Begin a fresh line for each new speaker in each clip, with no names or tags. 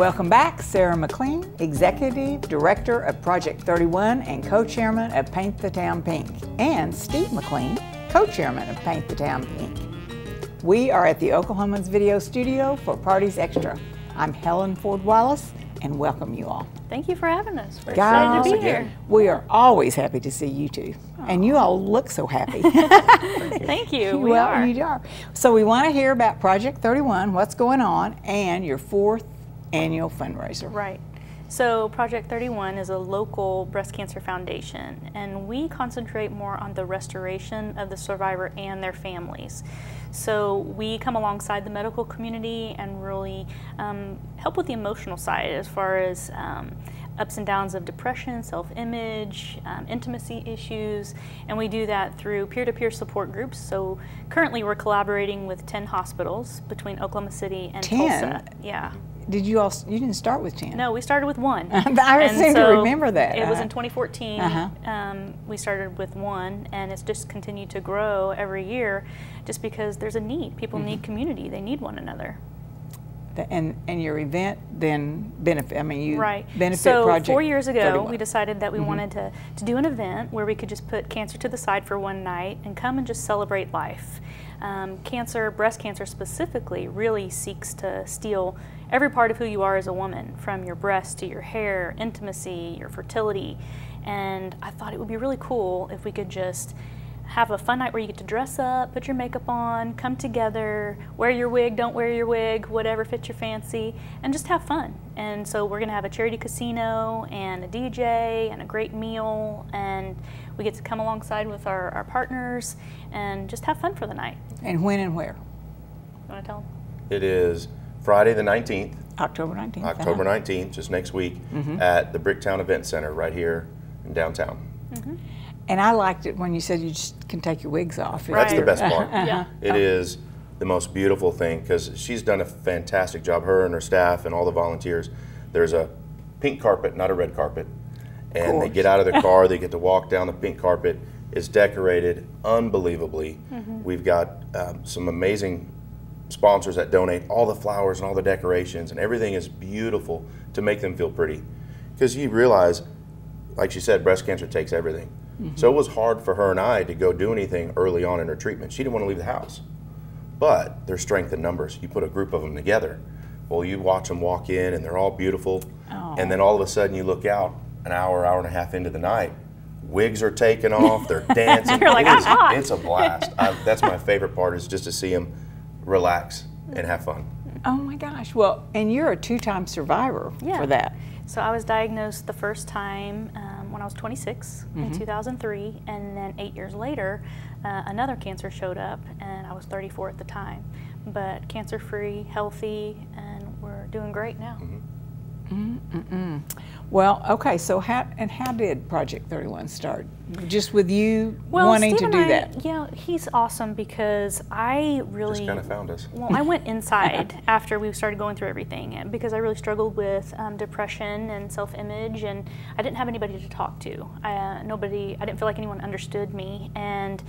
Welcome back. Sarah McLean, Executive Director of Project 31 and Co-Chairman of Paint the Town Pink, and Steve McLean, Co-Chairman of Paint the Town Pink. We are at the Oklahoman's video studio for Parties Extra. I'm Helen Ford Wallace, and welcome you all.
Thank you for having us. We're
Guys,
excited to be here.
We are always happy to see you two, and you all look so happy.
Thank you. We are.
You are. So we want to hear about Project 31, what's going on, and your 4th annual fundraiser.
Right. So Project 31 is a local breast cancer foundation, and we concentrate more on the restoration of the survivor and their families. So we come alongside the medical community and really help with the emotional side as far as ups and downs of depression, self-image, intimacy issues, and we do that through peer-to-peer support groups. So currently we're collaborating with 10 hospitals between Oklahoma City and
10?
Tulsa. Yeah.
Did you all? You didn't start with 10.
No, we started with 1.
I seem to remember that.
It was in 2014. We started with 1, and it's just continued to grow every year, just because there's a need. People need community. They need one another.
And your event then benefit. I mean, you benefit
so
Project
4 years ago,
31.
we decided that we wanted to do an event where we could just put cancer to the side for one night and come and just celebrate life. Cancer, breast cancer specifically, really seeks to steal every part of who you are as a woman, from your breast to your hair, intimacy, your fertility. And I thought it would be really cool if we could just have a fun night where you get to dress up, put your makeup on, come together, wear your wig, don't wear your wig, whatever fits your fancy, and just have fun. And so we're gonna have a charity casino and a DJ and a great meal, and we get to come alongside with our partners and just have fun for the night.
And when and where?
You wanna tell them?
It is Friday the 19th.
October 19th.
October 19th, just next week, at the Bricktown Event Center right here in downtown.
And I liked it when you said you just can take your wigs off.
That's the best part.
Yeah.
It is the most beautiful thing, because she's done a fantastic job, her and her staff and all the volunteers. There's a pink carpet, not a red carpet, and they get out of their car, they get to walk down the pink carpet. It's decorated unbelievably. We've got some amazing sponsors that donate all the flowers and all the decorations, and everything is beautiful to make them feel pretty. Because you realize, like she said, breast cancer takes everything. So it was hard for her and I to go do anything early on in her treatment. She didn't want to leave the house. But there's strength in numbers. You put a group of them together. Well, you watch them walk in, and they're all beautiful. And then all of a sudden you look out an hour, hour and a half into the night, wigs are taken off, they're dancing.
You're like, I'm hot.
It's a blast. That's my favorite part, is just to see them relax and have fun.
Oh my gosh. Well, and you're a 2-time survivor for that.
So I was diagnosed the first time when I was 26 in 2003, and then 8 years later, another cancer showed up, and I was 34 at the time. But cancer-free, healthy, and we're doing great now.
Well, okay, so how did Project 31 start? Just with you
Well,
wanting
Steve
to
and
do
I,
that?
Yeah, he's awesome, because I really
Just kind of found us.
Well, I went inside after we started going through everything, and because I really struggled with depression and self-image, and I didn't have anybody to talk to. I didn't feel like anyone understood me, and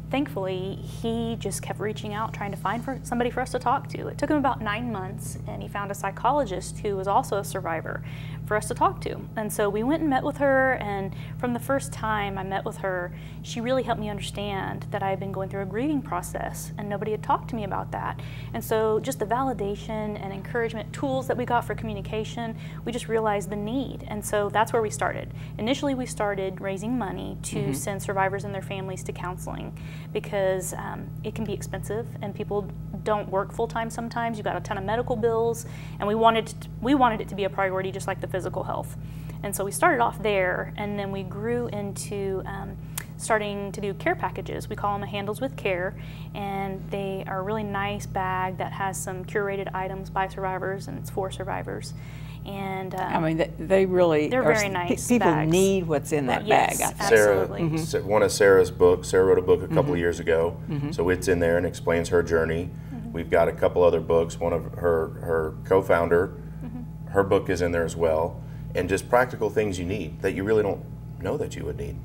thankfully, he just kept reaching out, trying to find somebody for us to talk to. It took him about 9 months, and he found a psychologist who was also a survivor for us to talk to. And so we went and met with her, and from the first time I met with her, she really helped me understand that I had been going through a grieving process, and nobody had talked to me about that. And so just the validation and encouragement tools that we got for communication, we just realized the need. And so that's where we started. Initially, we started raising money to send survivors and their families to counseling, because it can be expensive, and people don't work full-time sometimes. You've got a ton of medical bills, and we wanted it to be a priority, just like the physical health. And so we started off there, and then we grew into starting to do care packages. We call them Handles with Care, and they are a really nice bag that has some curated items by survivors, and it's for survivors. And
I mean, they're
very nice
People
bags.
need what's in that bag, I think.
Absolutely.
One of Sarah's books, Sarah wrote a book a couple of years ago, so it's in there and explains her journey. We've got a couple other books. One of her co-founder, her book is in there as well, and just practical things you need that you really don't know that you would need.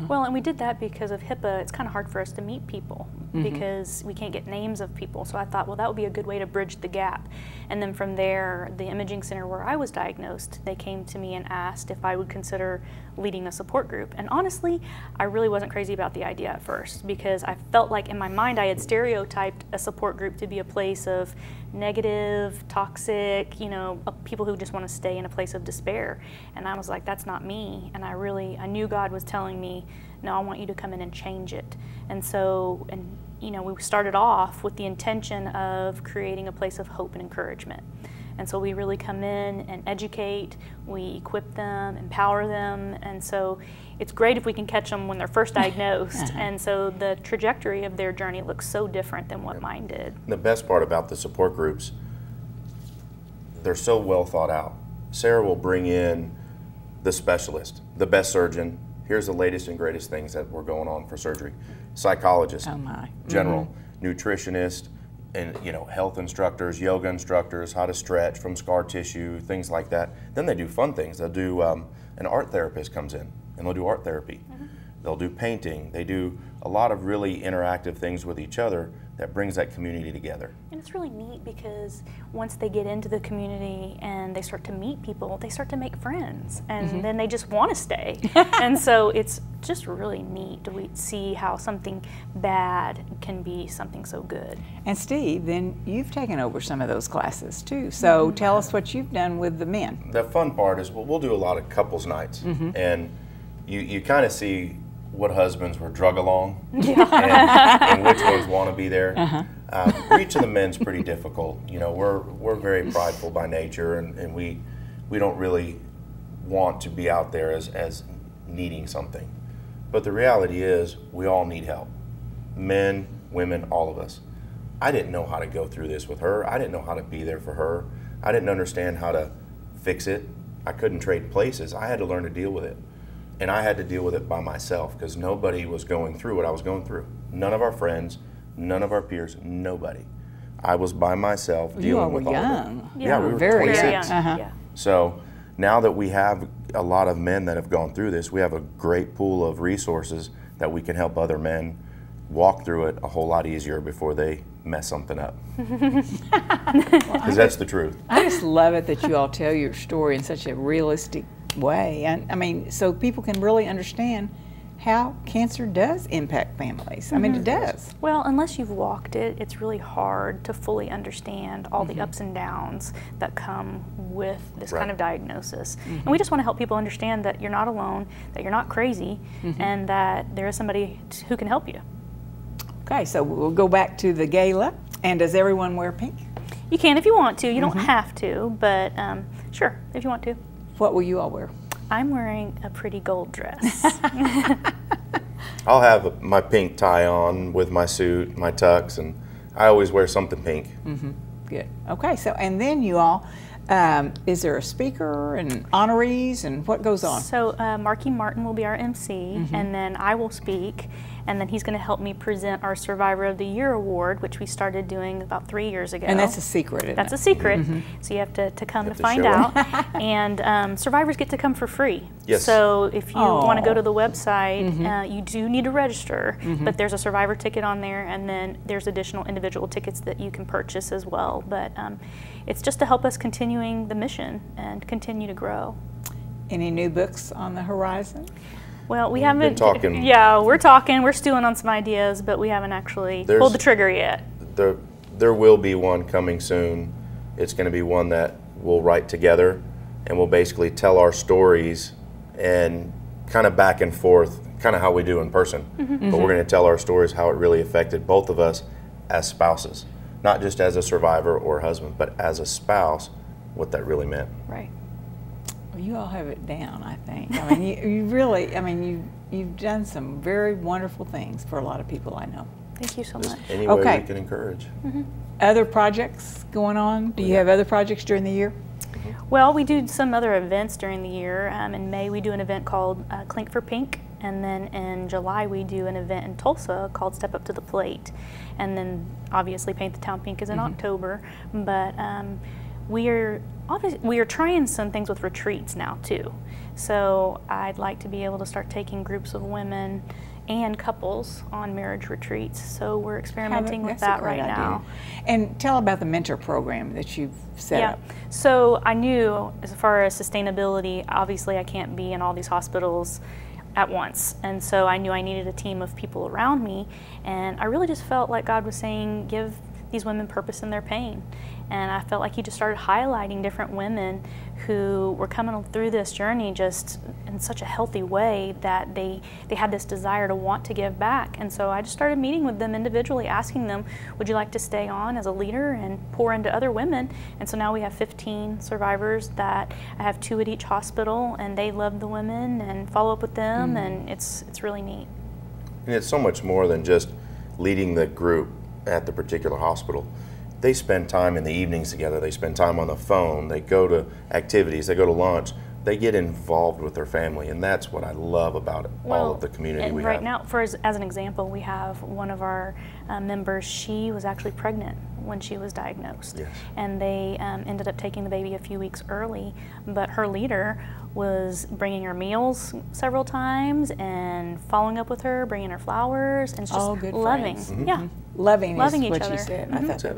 Well, and we did that because of HIPAA. It's kind of hard for us to meet people. because we can't get names of people. So I thought, well, that would be a good way to bridge the gap. And then from there, the imaging center where I was diagnosed, they came to me and asked if I would consider leading a support group. And honestly, I really wasn't crazy about the idea at first, because I felt like in my mind I had stereotyped a support group to be a place of negative, toxic, you know, people who just want to stay in a place of despair. And I was like, that's not me. And I knew God was telling me, no, I want you to come in and change it. And so, you know, we started off with the intention of creating a place of hope and encouragement. And so we really come in and educate, we equip them, empower them, and so it's great if we can catch them when they're first diagnosed. And so the trajectory of their journey looks so different than what mine did.
The best part about the support groups, they're so well thought out. Sarah will bring in the specialist, the best surgeon. Here's the latest and greatest things that were going on for surgery. Psychologist, general, nutritionist, and you know, health instructors, yoga instructors, how to stretch from scar tissue, things like that. Then they do fun things. They'll do, an art therapist comes in and they'll do art therapy. They'll do painting. They do a lot of really interactive things with each other that brings that community together.
And it's really neat because once they get into the community and they start to meet people, they start to make friends, and then they just want to stay. And so it's just really neat to see how something bad can be something so good.
And Steve, then you've taken over some of those classes too. So tell us what you've done with the men.
The fun part is we'll do a lot of couples nights, and you kind of see what husbands were drug along and which ones want to be there. Each of the men's pretty difficult. You know, we're very prideful by nature, and we don't really want to be out there as needing something. But the reality is we all need help. Men, women, all of us. I didn't know how to go through this with her. I didn't know how to be there for her. I didn't understand how to fix it. I couldn't trade places. I had to learn to deal with it. And I had to deal with it by myself because nobody was going through what I was going through. None of our friends, none of our peers, nobody. I was by myself dealing with all of it.
Yeah,
we were
very
26.
young.
So now that we have a lot of men that have gone through this, we have a great pool of resources that we can help other men walk through it a whole lot easier before they mess something up. Because that's the truth.
I just love it that you all tell your story in such a realistic way. And I mean, so people can really understand how cancer does impact families. I mean, it does.
Well, unless you've walked it, it's really hard to fully understand all the ups and downs that come with this kind of diagnosis. And we just want to help people understand that you're not alone, that you're not crazy, and that there is somebody who can help you.
Okay, so we'll go back to the gala. And does everyone wear pink?
You can if you want to. You don't have to, but sure, if you want to.
What will you all wear?
I'm wearing a pretty gold dress.
I'll have my pink tie on with my suit, my tux, and I always wear something pink.
Good. Okay, so and then you all, is there a speaker and honorees and what goes on?
So Marky Martin will be our MC, and then I will speak, and then he's going to help me present our Survivor of the Year award, which we started doing about 3 years ago.
And that's a secret, isn't
That's
it?
a secret, so you have to come to find out. And survivors get to come for free.
Yes.
So if you want to go to the website, you do need to register, but there's a Survivor ticket on there, and then there's additional individual tickets that you can purchase as well. But it's just to help us continuing the mission and continue to grow.
Any new books on the horizon?
Well, we haven't.
Been talking.
Yeah, we're talking. We're stewing on some ideas, but we haven't actually pulled the trigger yet.
There will be one coming soon. It's going to be one that we'll write together, and we'll basically tell our stories and kind of back and forth, kind of how we do in person. But we're going to tell our stories, how it really affected both of us as spouses, not just as a survivor or husband, but as a spouse, what that really meant.
Right.
Well, you all have it down, I think. I mean, you really, I mean, you've done some very wonderful things for a lot of people I know.
Thank you so much.
Any way we can encourage.
Other projects going on? Do you have other projects during the year?
Well, we do some other events during the year. In May, we do an event called Clink for Pink. And then in July, we do an event in Tulsa called Step Up to the Plate. And then obviously Paint the Town Pink is in October. But we are trying some things with retreats now too. So I'd like to be able to start taking groups of women and couples on marriage retreats. So we're experimenting with that right now.
And tell about the mentor program that you've set up.
So I knew, as far as sustainability, obviously I can't be in all these hospitals at once. And so I knew I needed a team of people around me. And I really just felt like God was saying, give these women purpose in their pain. And I felt like he just started highlighting different women who were coming through this journey just in such a healthy way that they had this desire to want to give back. And so I just started meeting with them individually, asking them, would you like to stay on as a leader and pour into other women? And so now we have 15 survivors that I have 2 at each hospital, and they love the women and follow up with them, and it's really neat.
And it's so much more than just leading the group at the particular hospital. They spend time in the evenings together, they spend time on the phone, they go to activities, they go to lunch, they get involved with their family, and that's what I love about it, all of the community we have.
Right now, as an example, we have one of our members, she was actually pregnant when she was diagnosed.
Yes.
And they ended up taking the baby a few weeks early, but her leader was bringing her meals several times and following up with her, bringing her flowers, and just loving. Yeah.
Loving is
each
what
other.
you said. I thought that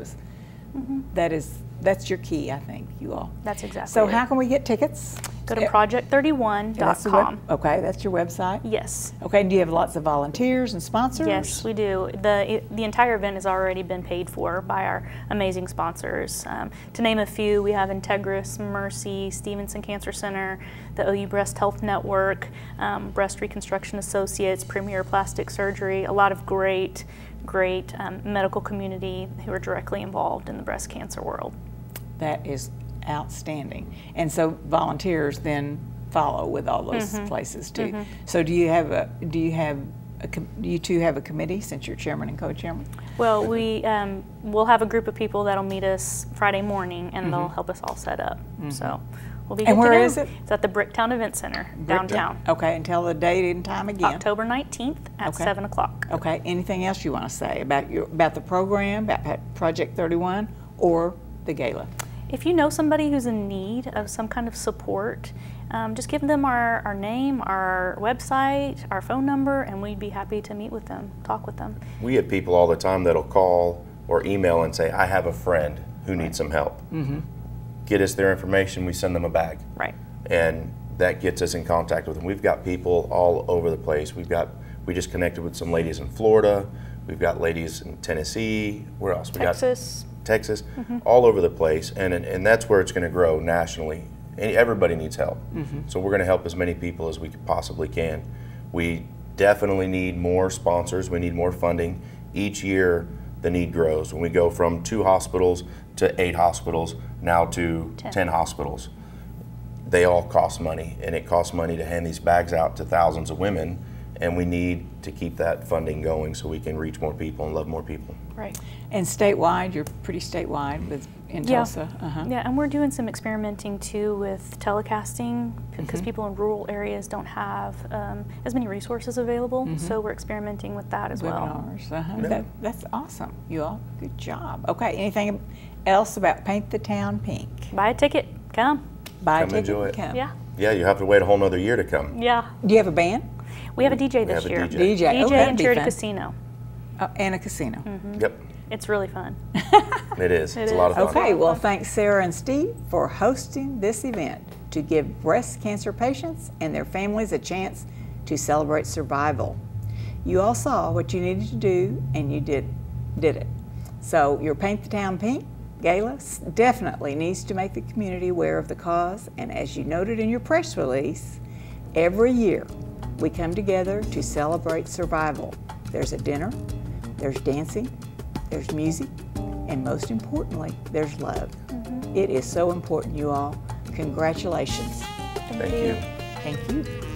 was, that's your key, I think, you all.
That's exactly
So
it.
how can we get tickets?
Go to project31.com.
Okay, that's your website?
Yes.
Okay, and do you have lots of volunteers and sponsors?
Yes, we do. The entire event has already been paid for by our amazing sponsors. To name a few, we have Integris, Mercy, Stevenson Cancer Center, the OU Breast Health Network, Breast Reconstruction Associates, Premier Plastic Surgery, a lot of great medical community who are directly involved in the breast cancer world.
That is outstanding. And so volunteers then follow with all those places too. So do you two have a committee since you're chairman and co-chairman?
Well, we'll have a group of people that'll meet us Friday morning, and they'll help us all set up. So we'll be good
And where
to go.
is it?
It's at the Bricktown Event Center downtown.
Okay, and tell the date and time again.
October 19th at 7 o'clock.
Okay, anything else you want to say about the program, about Project 31, or the gala?
If you know somebody who's in need of some kind of support, just give them our name, our website, our phone number, and we'd be happy to meet with them, talk with them.
We have people all the time that'll call or email and say, I have a friend who needs some help. Get us their information, we send them a bag.
Right.
And that gets us in contact with them. We've got people all over the place. We just connected with some ladies in Florida. We've got ladies in Tennessee. Where else? Texas, all over the place, and that's where it's going to grow nationally. And everybody needs help, so we're going to help as many people as we possibly can. We definitely need more sponsors. We need more funding. Each year, the need grows. When we go from 2 hospitals to 8 hospitals, now to 10 hospitals, they all cost money, and it costs money to hand these bags out to thousands of women. And we need to keep that funding going so we can reach more people and love more people.
Right.
And statewide, you're pretty statewide in Tulsa.
Yeah, and we're doing some experimenting too with telecasting because people in rural areas don't have as many resources available. So we're experimenting with that as well.
Webinars. That's awesome. You all, good job. Okay, anything else about Paint the Town Pink?
Buy a ticket, come.
Buy a
Come
ticket,
enjoy it.
come.
Yeah.
Yeah, you have to wait a whole nother year to come.
Yeah.
Do you have a band?
We have a DJ this
have a
year.
DJ.
DJ, okay,
and
that'd be
Charity
fun.
Casino.
And a casino.
Yep,
It's really fun.
it is. It's a
is.
lot of fun.
Okay, well, thanks Sarah and Steve for hosting this event to give breast cancer patients and their families a chance to celebrate survival. You all saw what you needed to do, and you did it. So your Paint the Town Pink Gala definitely needs to make the community aware of the cause, and as you noted in your press release, every year we come together to celebrate survival. There's a dinner, there's dancing, there's music, and most importantly, there's love. It is so important, you all. Congratulations.
Thank you.
Thank you.